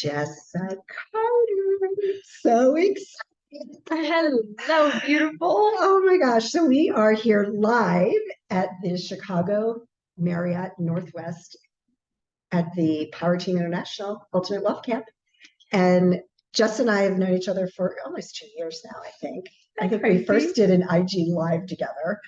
Jessa Carter. So excited. Hello, beautiful. Oh my gosh. So we are here live at the Chicago Marriott Northwest at the Power Team International Ultimate Wealth Camp. And Jess and I have known each other for almost 2 years now, I think. I think we first did an IG Live together.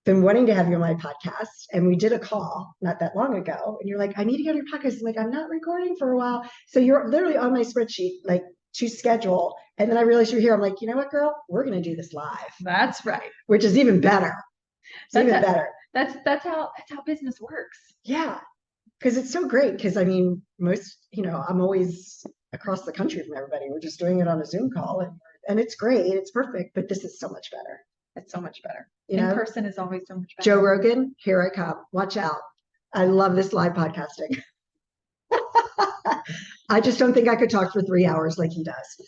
Been wanting to have you on my podcast, and we did a call not that long ago, and you're like, I need to go to your podcast. I'm like, I'm not recording for a while. So you're literally on my spreadsheet, like to schedule. And then I realized you're here. I'm like, you know what, girl, we're going to do this live. That's right. Which is even better. Better. That's how business works. Yeah. Because it's so great. Because I mean, I'm always across the country from everybody. We're just doing it on a Zoom call, and it's great. It's perfect. But this is so much better. It's so much better. In person is always so much better. Joe Rogan, here I come. Watch out. I love this live podcasting. I just don't think I could talk for 3 hours like he does.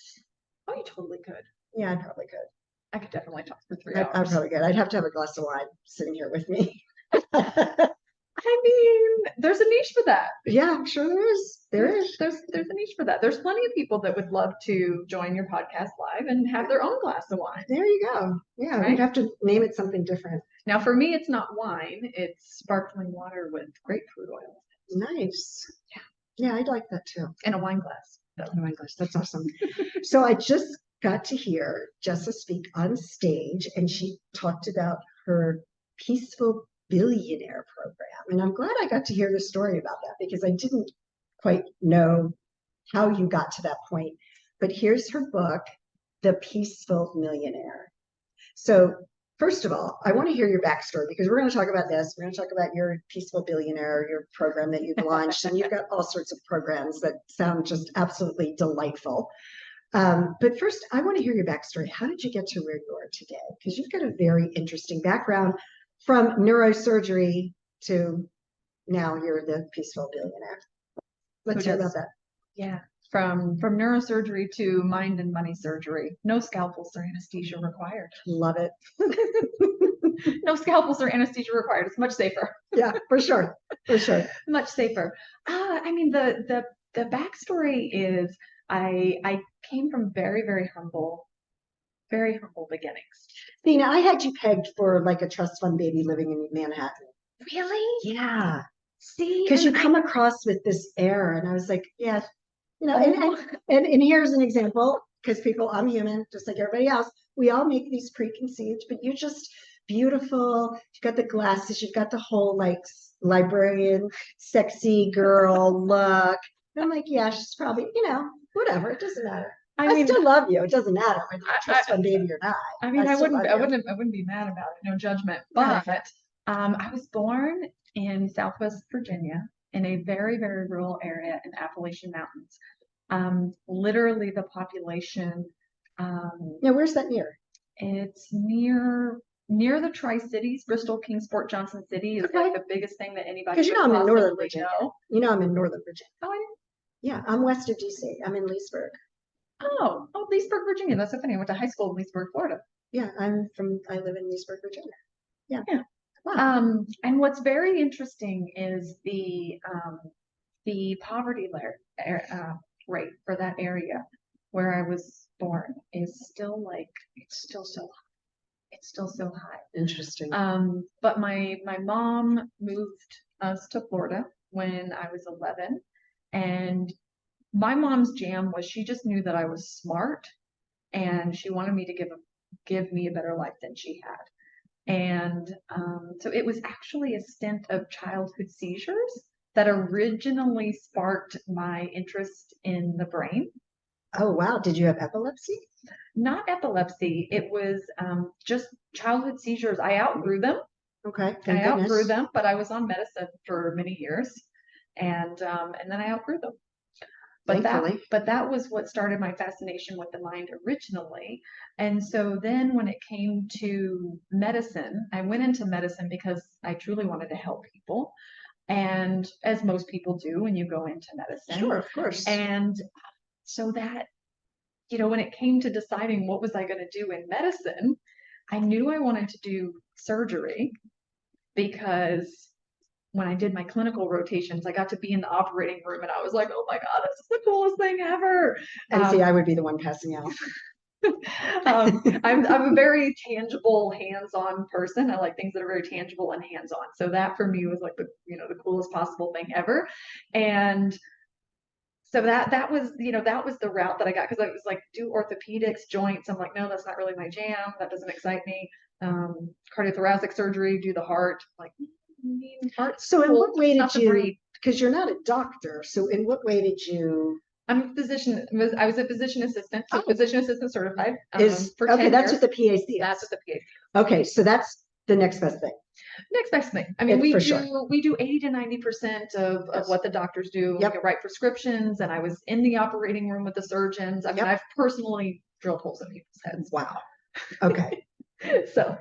Oh, you totally could. Yeah, I probably could. I could definitely talk for 3 hours. I probably could. I'd have to have a glass of wine sitting here with me. I mean, there's a niche for that. Yeah, I'm sure there is. There's a niche for that. There's plenty of people that would love to join your podcast live and have their own glass of wine. There you go. Yeah, right? We'd have to name it something different. Now, for me, it's not wine. It's sparkling water with grapefruit oil. Nice. Yeah, I'd like that too. And a wine glass. A wine glass. That's awesome. So I just got to hear Jessa speak on stage, and she talked about her Peaceful Billionaire program. And I'm glad I got to hear the story about that, because I didn't quite know how you got to that point. But here's her book, The Peaceful Millionaire. So first of all, I want to hear your backstory, because we're going to talk about this. We're going to talk about your Peaceful Billionaire, your program that you've launched, and you've got all sorts of programs that sound just absolutely delightful. But first, I want to hear your backstory. How did you get to where you are today? Because you've got a very interesting background, from neurosurgery to now you're the Peaceful Billionaire. Let's hear about that. Yeah. From neurosurgery to mind and money surgery. No scalpels or anesthesia required. Love it. No scalpels or anesthesia required. It's much safer. Yeah, for sure. For sure. Much safer. I mean, the backstory is I came from very, very humble beginnings. See, now I had you pegged for like a trust fund baby living in Manhattan. Really? Yeah. See, because you come across with this air, and I was like, yeah, and here's an example, because I'm human, just like everybody else. We all make these preconceived, but you're just beautiful. You've got the glasses, you've got the whole like librarian, sexy girl look. And I'm like, yeah, she's probably, whatever. It doesn't matter. I still love you. It doesn't matter whether you're a trust fund baby or not. I mean, I wouldn't be mad about it. No judgment. But I was born in Southwest Virginia, in a very, very rural area in Appalachian Mountains. Literally the population. Yeah, where's that near? It's near the Tri-Cities. Bristol, Kingsport, Johnson City is like the biggest thing that anybody. Because I'm in Northern Virginia. I'm in Northern Virginia. Oh, I didn't. Yeah, I'm west of DC. I'm in Leesburg. Oh, Leesburg, Virginia. That's so funny. I went to high school in Leesburg, Florida. Yeah, I live in Leesburg, Virginia. Yeah. Wow. And what's very interesting is the poverty rate for that area where I was born is still so high. Interesting. But my mom moved us to Florida when I was 11, and my mom's jam was she just knew that I was smart, and she wanted me to give me a better life than she had. And so it was actually a stint of childhood seizures that originally sparked my interest in the brain. Oh, wow. Did you have epilepsy? Not epilepsy. It was just childhood seizures. I outgrew them. Okay. I outgrew them, but I was on medicine for many years. And then I outgrew them. But that was what started my fascination with the mind originally. And so then when it came to medicine, I went into medicine because I truly wanted to help people. And as most people do when you go into medicine. Sure, of course. And so that, when it came to deciding what was I going to do in medicine, I knew I wanted to do surgery because when I did my clinical rotations, I got to be in the operating room and I was like, oh my God, this is the coolest thing ever. And see, I would be the one passing out. I'm a very tangible, hands-on person. I like things that are very tangible and hands-on. So that for me was like the, the coolest possible thing ever. And so that was, that was the route that I got, because I was like, do orthopedics, joints. I'm like, no, that's not really my jam. That doesn't excite me. Cardiothoracic surgery, do the heart. Like, heart. So in what way did you, breed. because you're not a doctor, so in what way did you? I'm a physician. I was a physician assistant, so physician assistant certified for okay, 10 that's years. what the PAC is. That's what the PAC is. Okay, so that's the next best thing. Next best thing. I mean, sure. we do 80 to 90% of what the doctors do. Yep. We can write prescriptions, and I was in the operating room with the surgeons. I mean, I've personally drilled holes in people's heads. Wow. Okay. So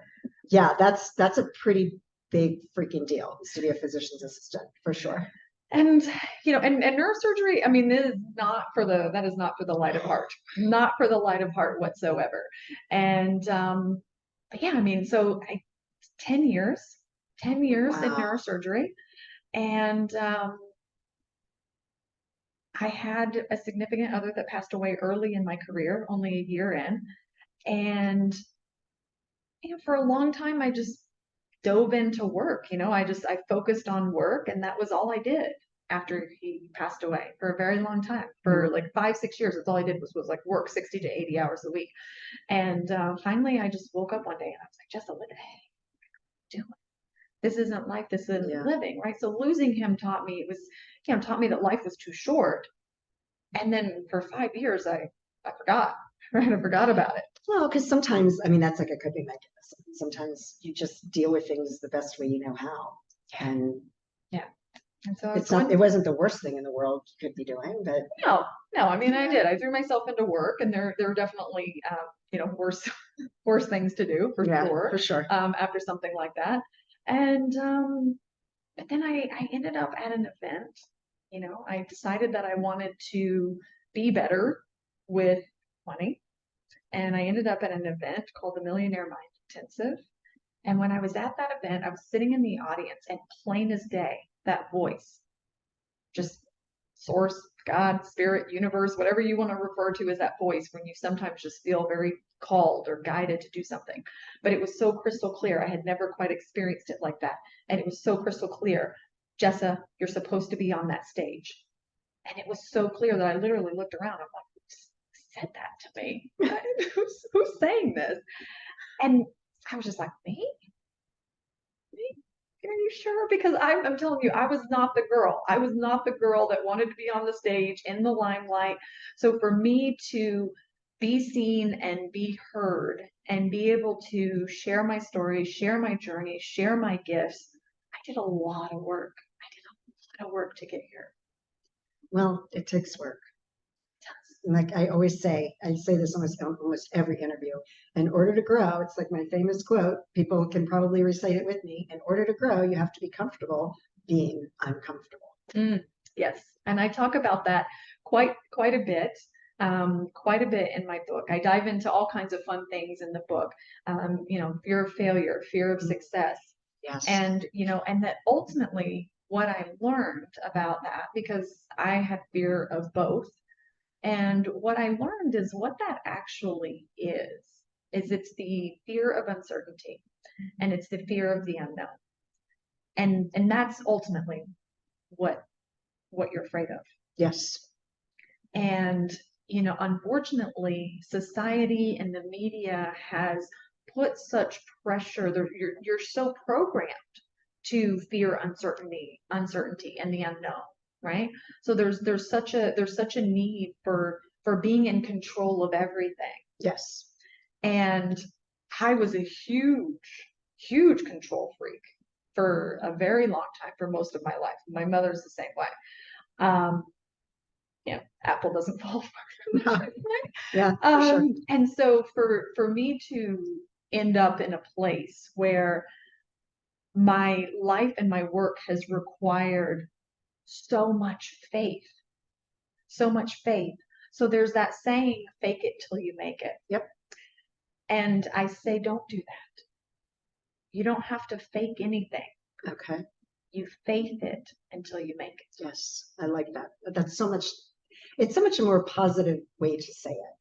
yeah, that's a pretty big freaking deal, is to be a physician's assistant, for sure. And and neurosurgery, I mean, that is not for the light of heart, not for the light of heart whatsoever. And but yeah, I mean, so 10 years in neurosurgery, and I had a significant other that passed away early in my career, only a year in, and for a long time I just dove into work. I focused on work, and that was all I did after he passed away for a very long time. For like 5-6 years, that's all I did was like work 60 to 80 hours a week. And finally, I just woke up one day and I was like, Jessa, what the heck are you doing? This isn't life. This isn't living, right? So losing him taught me that life was too short. And then for 5 years, I forgot, right? I forgot about it. Well, because sometimes, I mean, that's like a coping mechanism. Sometimes you just deal with things the best way you know how. And yeah. And so it wasn't the worst thing in the world you could be doing, but no, I mean, I did. I threw myself into work, and there are definitely, worse things to do for sure. After something like that. And, but then I ended up at an event. I decided that I wanted to be better with money. And I ended up at an event called the Millionaire Mind Intensive. And when I was at that event, I was sitting in the audience, and plain as day, that voice, just source, God, spirit, universe, whatever you want to refer to as that voice, when you sometimes just feel very called or guided to do something. But it was so crystal clear. I had never quite experienced it like that. And it was so crystal clear. Jessa, you're supposed to be on that stage. And it was so clear that I literally looked around. I'm like, who said that to me? Who's saying this? And I was just like, me? Are you sure? Because I'm telling you, I was not the girl. I was not the girl that wanted to be on the stage in the limelight. So for me to be seen and be heard and be able to share my story, share my journey, share my gifts, I did a lot of work. To get here. Well, it takes work. Like I always say, I say this almost every interview. In order to grow, it's like my famous quote. People can probably recite it with me. In order to grow, you have to be comfortable being uncomfortable. Yes, and I talk about that quite a bit. Quite a bit in my book. I dive into all kinds of fun things in the book. Fear of failure, fear of success. Yes. And and that ultimately what I learned about that, because I had fear of both. And what I learned is what that actually is it's the fear of uncertainty, and it's the fear of the unknown. And that's ultimately what you're afraid of. Yes. And, unfortunately, society and the media has put such pressure. You're so programmed to fear uncertainty and the unknown, right? So there's such a need for being in control of everything. Yes. And I was a huge control freak for a very long time, for most of my life. My mother's the same way. Apple doesn't fall far from the tree, right? Yeah, for sure. And so for me to end up in a place where my life and my work has required so much faith. So there's that saying, fake it till you make it. Yep. And I say, don't do that. You don't have to fake anything. Okay. you faith it until you make it. Yes, I like that. That's so much, it's so much a more positive way to say it.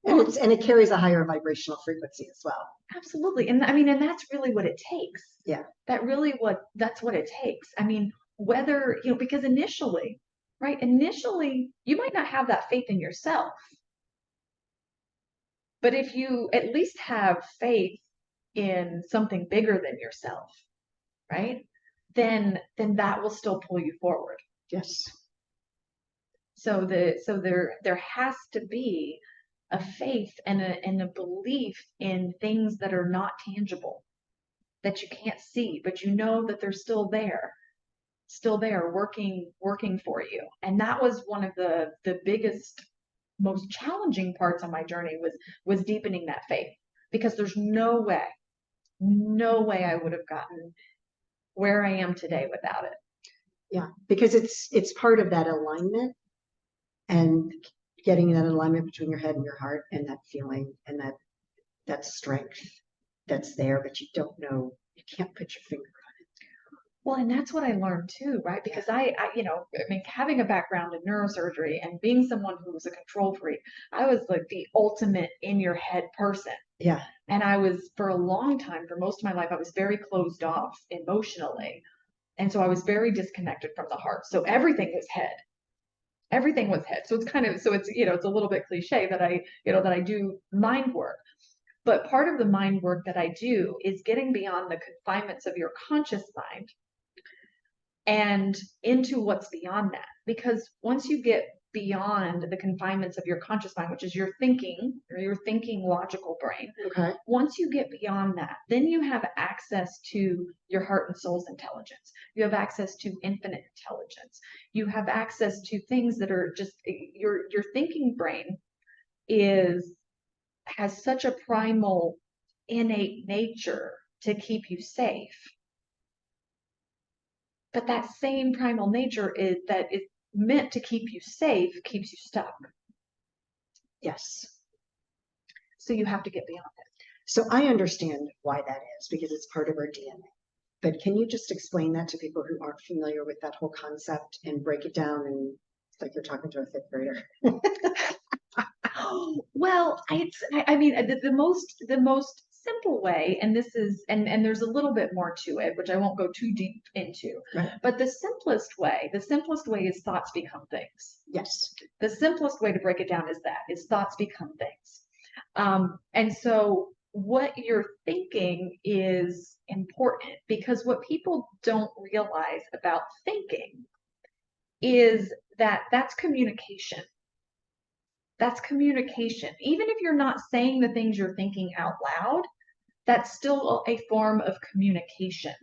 Well, And it carries a higher vibrational frequency as well. absolutely. And I mean, and that's really what it takes. Yeah. That's what it takes. I mean, whether, because initially, right? Initially, you might not have that faith in yourself. But if you at least have faith in something bigger than yourself, right? Then that will still pull you forward. Yes. So there has to be a faith and a belief in things that are not tangible, that you can't see, but you know that they're still there working for you. And that was one of the biggest, most challenging parts on my journey was deepening that faith, because there's no way I would have gotten where I am today without it. Yeah, because it's part of that alignment, and getting that alignment between your head and your heart, and that feeling and that strength that's there, but you don't know, you can't put your finger on it. Well, and that's what I learned too, right? Because I mean, having a background in neurosurgery and being someone who was a control freak, I was like the ultimate in your head person. Yeah. And I was, for a long time, for most of my life, I was very closed off emotionally. And so I was very disconnected from the heart. So everything was head. Everything was head. So it's it's a little bit cliche that I do mind work. But part of the mind work that I do is getting beyond the confinements of your conscious mind and into what's beyond that. Because once you get beyond the confinements of your conscious mind, which is your thinking logical brain, Okay. once you get beyond that, then you have access to your heart and soul's intelligence. You have access to infinite intelligence. You have access to things that are just, your thinking brain has such a primal, innate nature to keep you safe. But that same primal nature is meant to keep you safe, keeps you stuck. Yes. So you have to get beyond it. So I understand why that is, because it's part of our DNA. But can you just explain that to people who aren't familiar with that whole concept and break it down, and like you're talking to a fifth grader? Well, I mean, the most simple way, and this is, and there's a little bit more to it, which I won't go too deep into, Right. but the simplest way is thoughts become things. Yes. The simplest way to break it down is thoughts become things. And so what you're thinking is important, because what people don't realize about thinking is that that's communication. That's communication. Even if you're not saying the things you're thinking out loud, that's still a form of communication.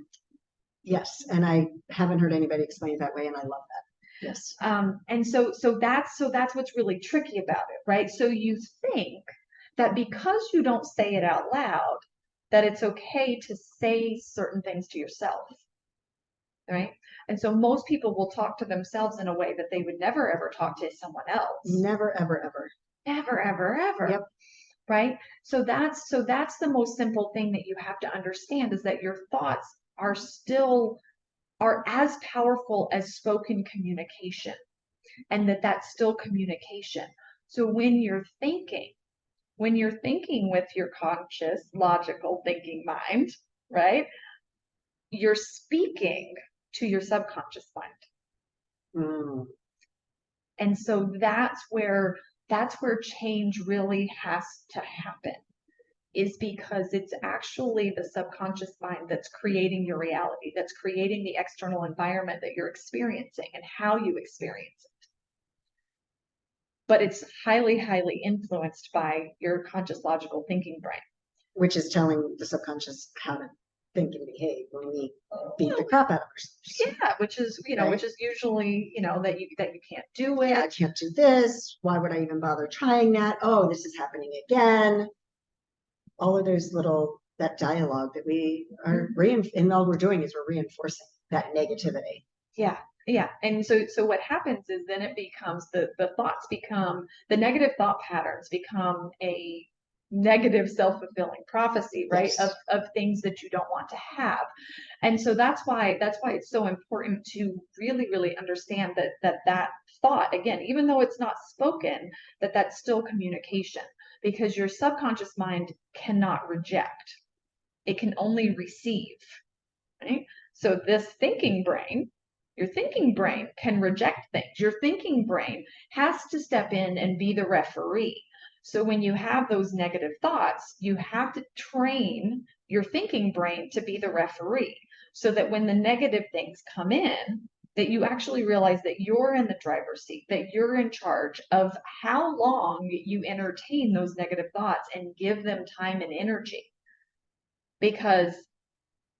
Yes, and I haven't heard anybody explain it that way, and I love that. Yes. And so that's what's really tricky about it, right? So you think that because you don't say it out loud, that it's okay to say certain things to yourself, right? And so most people will talk to themselves in a way that they would never ever talk to someone else. Never, ever, ever. Ever, ever, ever. Yep. Right? So that's the most simple thing that you have to understand, is that your thoughts are as powerful as spoken communication, and that's still communication. So when you're thinking with your conscious, logical thinking mind, right, you're speaking to your subconscious mind. Mm. And so that's where change really has to happen, is because it's actually the subconscious mind that's creating your reality, that's creating the external environment that you're experiencing and how you experience it. But it's highly, highly influenced by your conscious, logical thinking brain. Which is telling the subconscious how to think and behave when we beat the crap out of ourselves. Yeah, which is, right? Which is usually, that you can't do it. Yeah, I can't do this. Why would I even bother trying that? Oh, this is happening again. All of those that dialogue that we are and all we're doing is we're reinforcing that negativity. Yeah. Yeah. And so what happens is then it becomes the thoughts become, the negative thought patterns become a negative self-fulfilling prophecy, right? Yes. Of things that you don't want to have. And so that's why it's so important to really, really understand that thought, again, even though it's not spoken, that's still communication, because your subconscious mind cannot reject. It can only receive, right? So this thinking brain, your thinking brain can reject things. Your thinking brain has to step in and be the referee. So when you have those negative thoughts, you have to train your thinking brain to be the referee, so that when the negative things come in, that you actually realize that you're in the driver's seat, that you're in charge of how long you entertain those negative thoughts and give them time and energy. Because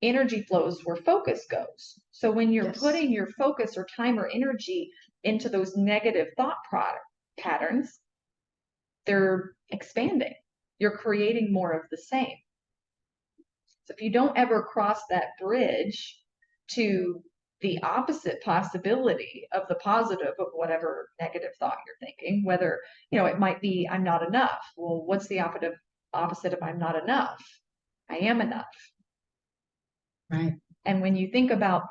energy flows where focus goes. So when you're Yes. putting your focus or time or energy into those negative thought patterns, they're expanding. You're creating more of the same. So if you don't ever cross that bridge to the opposite possibility of the positive of whatever negative thought you're thinking, whether, it might be, I'm not enough. Well, what's the opposite of I'm not enough? I am enough. Right. And when you think about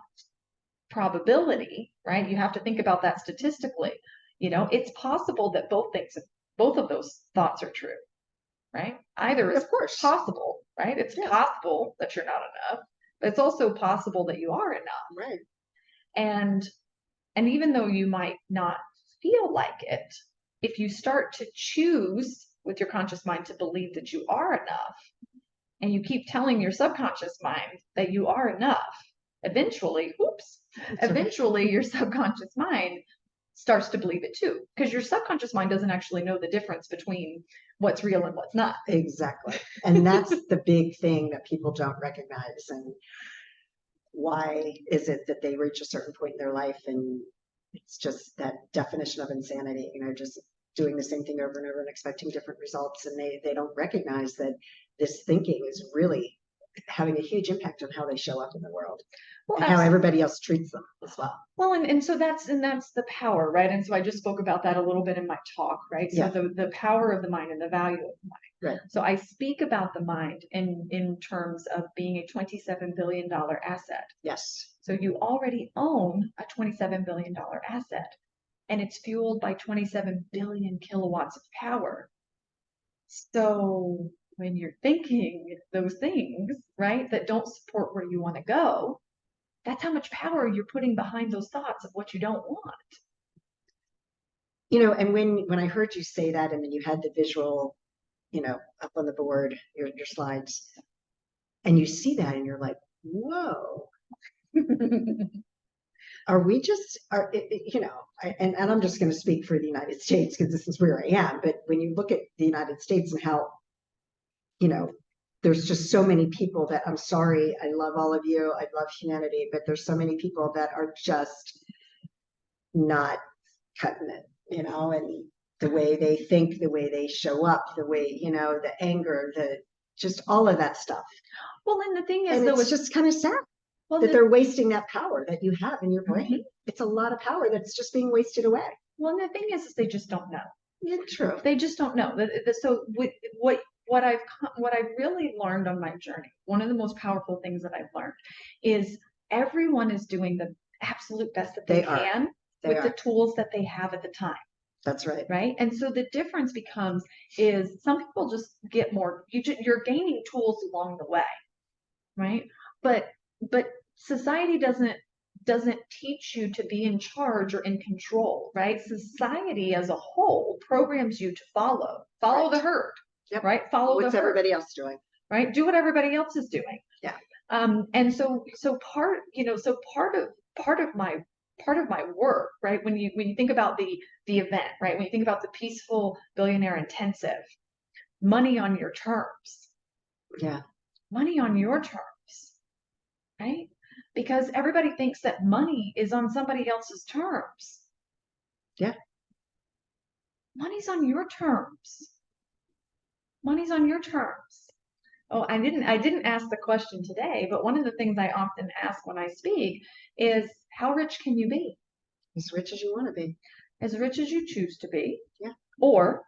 probability, right, you have to think about that statistically. It's possible that both of those thoughts are true, right? Either is Of course possible, right? It's possible that you're not enough, but it's also possible that you are enough. Right. And even though you might not feel like it, if you start to choose with your conscious mind to believe that you are enough, and you keep telling your subconscious mind that you are enough, eventually your subconscious mind starts to believe it too, because your subconscious mind doesn't actually know the difference between what's real and what's not. Exactly. And that's the big thing that people don't recognize. And why is it that they reach a certain point in their life and it's just that definition of insanity, just doing the same thing over and over and expecting different results, and they don't recognize that this thinking is really having a huge impact on how they show up in the world, and how everybody else treats them as well. Well, and so that's the power, right? And so I just spoke about that a little bit in my talk, right? So the power of the mind and the value of the mind. Right. So I speak about the mind in terms of being a $27 billion asset. Yes. So you already own a $27 billion asset, and it's fueled by 27 billion kilowatts of power. So when you're thinking those things, right, that don't support where you want to go, that's how much power you're putting behind those thoughts of what you don't want. And when I heard you say that, and then you had the visual, up on the board, your slides, and you see that and you're like, whoa. And I'm just going to speak for the United States because this is where I am. But when you look at the United States and how, there's just so many people that, I'm sorry, I love all of you, I love humanity, but there's so many people that are just not cutting it, and the way they think, the way they show up, the way, the anger, just all of that stuff. Well, and the thing is, and it's just kind of sad that they're wasting that power that you have in your brain. Mm-hmm. It's a lot of power that's just being wasted away. Well, and the thing is they just don't know. Yeah, true. They just don't know. So what I've really learned on my journey, one of the most powerful things that I've learned is everyone is doing the absolute best that they can with the tools that they have at the time. That's right. Right. And so the difference is some people just get more, you're gaining tools along the way. Right. But society doesn't teach you to be in charge or in control, right? Society as a whole programs you to follow right. The herd, right? Follow what's the herd. Everybody else doing, right? Do what everybody else is doing. Yeah. And so part of my work, right? When you think about the event, right? When you think about the Peaceful Billionaire Intensive, money on your terms. Yeah. Money on your terms, right? Because everybody thinks that money is on somebody else's terms. Yeah. Money's on your terms. Money's on your terms. Oh, I didn't ask the question today, but one of the things I often ask when I speak is, how rich can you be? As rich as you want to be. As rich as you choose to be. Yeah. Or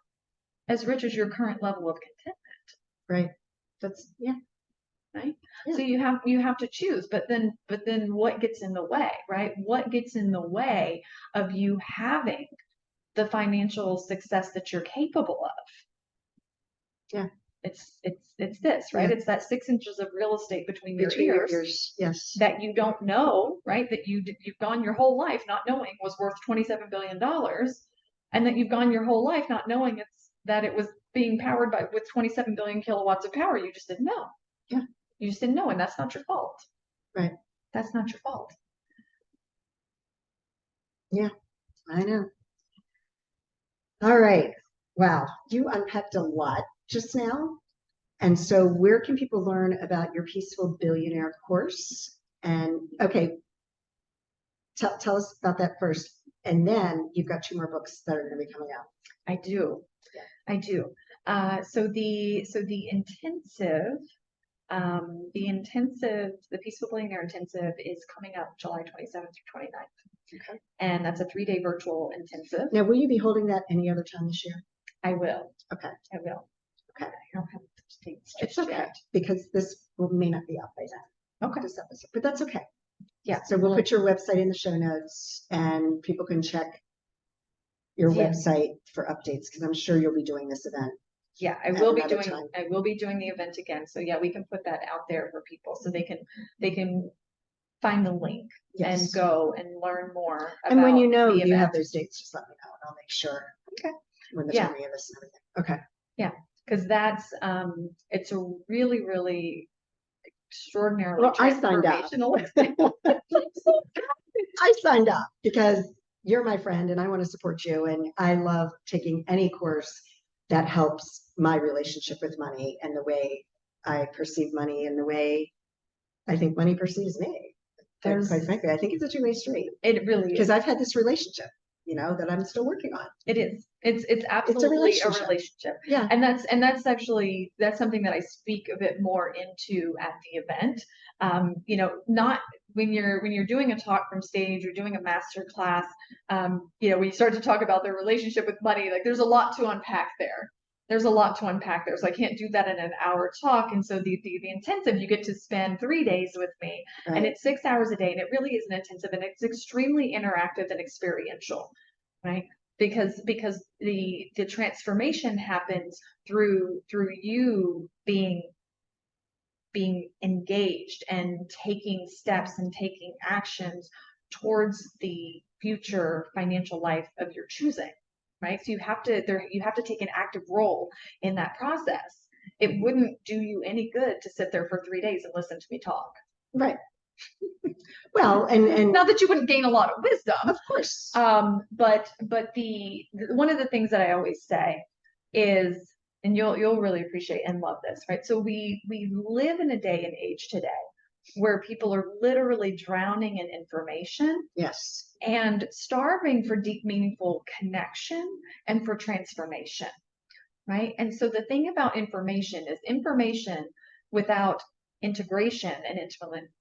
as rich as your current level of contentment. Right. That's Yeah. right. Yeah. So you have to choose, but then what gets in the way, right? What gets in the way of you having the financial success that you're capable of? Yeah. It's this, right? Yeah. It's that 6 inches of real estate between your Between your ears ears. Yes. that you don't know, right? That you've gone your whole life not knowing was worth $27 billion, and that you've gone your whole life not knowing that it was being powered with 27 billion kilowatts of power. You just didn't know. Yeah. You just didn't know, and that's not your fault. Right. That's not your fault. Yeah, I know. All right. Wow. You unpacked a lot just now. And so where can people learn about your Peaceful Billionaire course? And okay, tell us about that first. And then you've got 2 more books that are going to be coming out. I do. I do. So the intensive, the Peaceful Billionaire intensive is coming up July 27th through 29th. Okay. And that's a 3-day virtual intensive. Now, will you be holding that any other time this year? I will. Okay. I will. Okay. I don't have dates It's just okay yet. because this may not be out by then. Okay. This episode, but that's okay. Yeah. So we'll put your website in the show notes and people can check your Yeah. website for updates because I'm sure you'll be doing this event. Yeah, I at will be another doing time. I will be doing the event again. So yeah, we can put that out there for people so they can find the link and Yes. go and learn more about And when you know the you have event. those dates, just let me know and I'll make sure. Okay. When the Yeah. timing of this and everything. Okay. Yeah, because that's it's a really, really extraordinarily Well, I signed up. transformational. I signed up because you're my friend and I want to support you. And I love taking any course that helps my relationship with money and the way I perceive money and the way I think money perceives me. Quite frankly, I think it's a 2-way street It really because is. I've had this relationship, that I'm still working on. It is. It's absolutely a relationship. Yeah. And that's actually something that I speak a bit more into at the event. Not when you're doing a talk from stage or doing a master class, when you start to talk about their relationship with money, like there's a lot to unpack there. There's a lot to unpack there. So I can't do that in an hour talk. And so the intensive, you get to spend 3 days with me, and it's 6 hours a day. And it really is an intensive, and it's extremely interactive and experiential, right? Because the transformation happens through you being engaged and taking steps and taking actions towards the future financial life of your choosing, right? So you have to take an active role in that process. It wouldn't do you any good to sit there for 3 days and listen to me talk. Right. Well, and not that you wouldn't gain a lot of wisdom, of course. But the one of the things that I always say is, and you'll really appreciate and love this, right? So we live in a day and age today where people are literally drowning in information. Yes. And starving for deep, meaningful connection and for transformation, right? And so the thing about information is information without integration and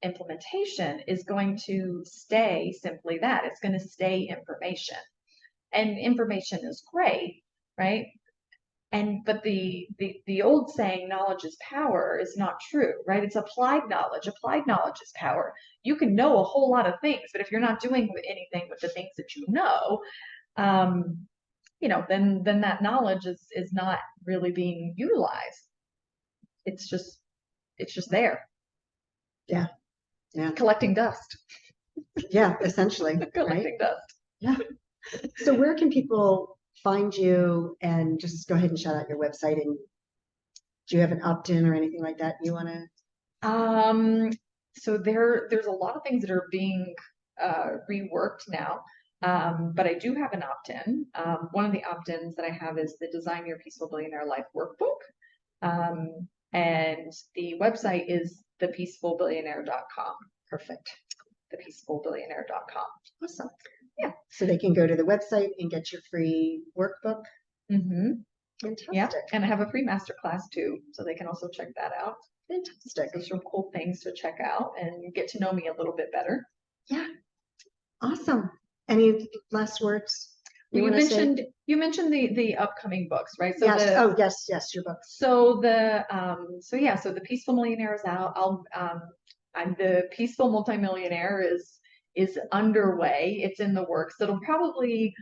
implementation is going to stay simply that. It's going to stay information. And information is great, right? But the old saying, knowledge is power, is not true, right? It's applied knowledge. Applied knowledge is power. You can know a whole lot of things, but if you're not doing anything with the things that you know, then that knowledge is not really being utilized. It's just there. Yeah. Yeah. Collecting dust. Yeah, essentially. Collecting dust. Yeah. So where can people find you, and just go ahead and shout out your website, and do you have an opt-in or anything like that you want to? So there's a lot of things that are being reworked now. But I do have an opt-in. One of the opt-ins that I have is the Design Your Peaceful Billionaire Life Workbook. And the website is thepeacefulbillionaire.com. Perfect. Thepeacefulbillionaire.com. Awesome. Yeah. So they can go to the website and get your free workbook. Mm-hmm. Fantastic. Yeah. And I have a free masterclass too, so they can also check that out. Fantastic. There's some cool things to check out and get to know me a little bit better. Yeah. Awesome. Any last words? You You want to say? mentioned the upcoming books, right? So Yes. the Oh, yes, your books. so the so the Peaceful Millionaire is out. I'm the Peaceful Multimillionaire is underway. It's in the works. It'll probably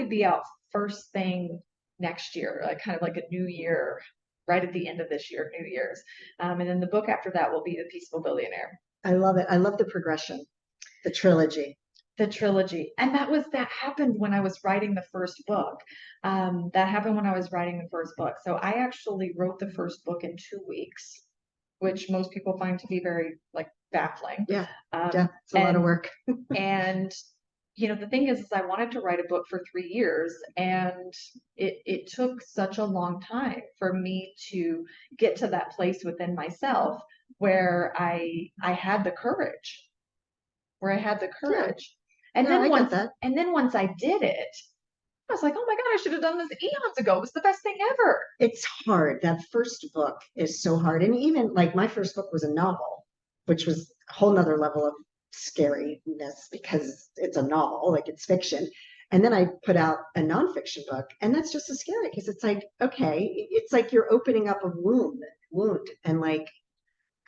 be out first thing next year, like kind of like a new year, right at the end of this year, New Year's. And then the book after that will be the Peaceful Billionaire. I love it. I love the progression, the trilogy. The trilogy. And that happened when I was writing the first book. That happened when I was writing the first book. So I actually wrote the first book in 2 weeks, which most people find to be very like baffling. Yeah, it's a lot of work. And the thing is I wanted to write a book for 3 years, and it took such a long time for me to get to that place within myself where I had the courage. Yeah. And No, I get then that. once I did it, I was like, oh my God, I should have done this eons ago. It was the best thing ever. It's hard. That first book is so hard. And even like my first book was a novel, which was a whole nother level of scariness because it's a novel, like it's fiction. And then I put out a nonfiction book, and that's just as scary because it's like, okay, it's like you're opening up a wound and like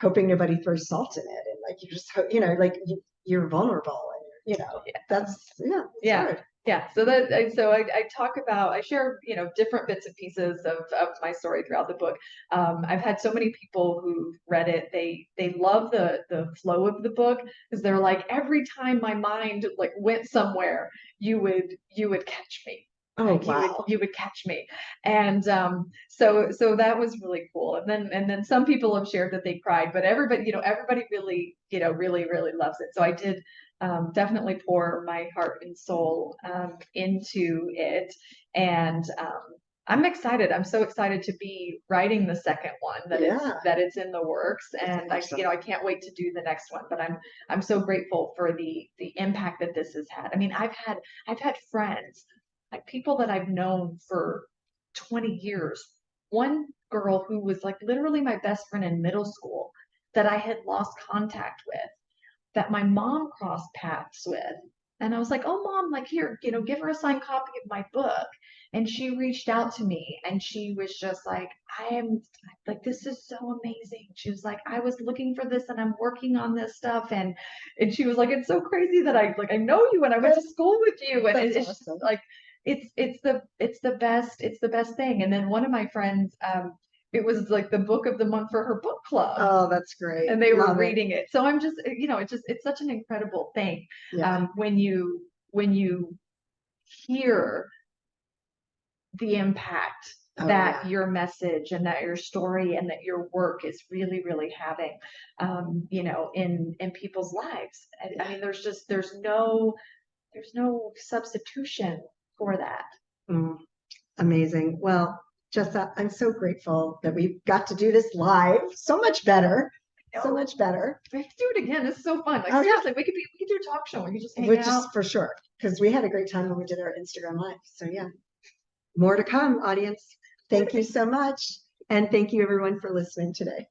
hoping nobody throws salt in it. And like you just, like you're vulnerable, and it's hard. Yeah. So I talk about, I share, different bits and pieces of my story throughout the book. I've had so many people who've read it. They love the flow of the book because they're like, every time my mind like went somewhere, you would catch me. Oh, Like wow. you would catch me. And so that was really cool. And then some people have shared that they cried, but everybody really, really loves it. So I did definitely pour my heart and soul into it. And I'm excited. I'm so excited to be writing the second one, that it's in the works. And awesome. I can't wait to do the next one, but I'm so grateful for the impact that this has had. I mean, I've had friends, like people that I've known for 20 years. One girl who was like literally my best friend in middle school that I had lost contact with, that my mom crossed paths with. And I was like, oh, mom, like here, give her a signed copy of my book. And she reached out to me, and she was just like, I am like, this is so amazing. She was like, I was looking for this and I'm working on this stuff. And she was like, it's so crazy that I know you and I went to school with you. And That's it's awesome. just like, it's the best thing. And then one of my friends, it was like the book of the month for her book club. Oh, that's great. And they were Love reading it. So I'm just, it's such an incredible thing. Yeah. When you hear the impact that your message and that your story and that your work is really, really having, in people's lives. I mean, there's no substitution for that. Amazing. Well, Jessa, I'm so grateful that we got to do this live. So much better. So much better. We have to do it again. This is so fun. Like seriously, we could do a talk show. We could just hang out. Just for sure, because we had a great time when we did our Instagram live. So yeah, more to come, audience. Thank you so much, and thank you everyone for listening today.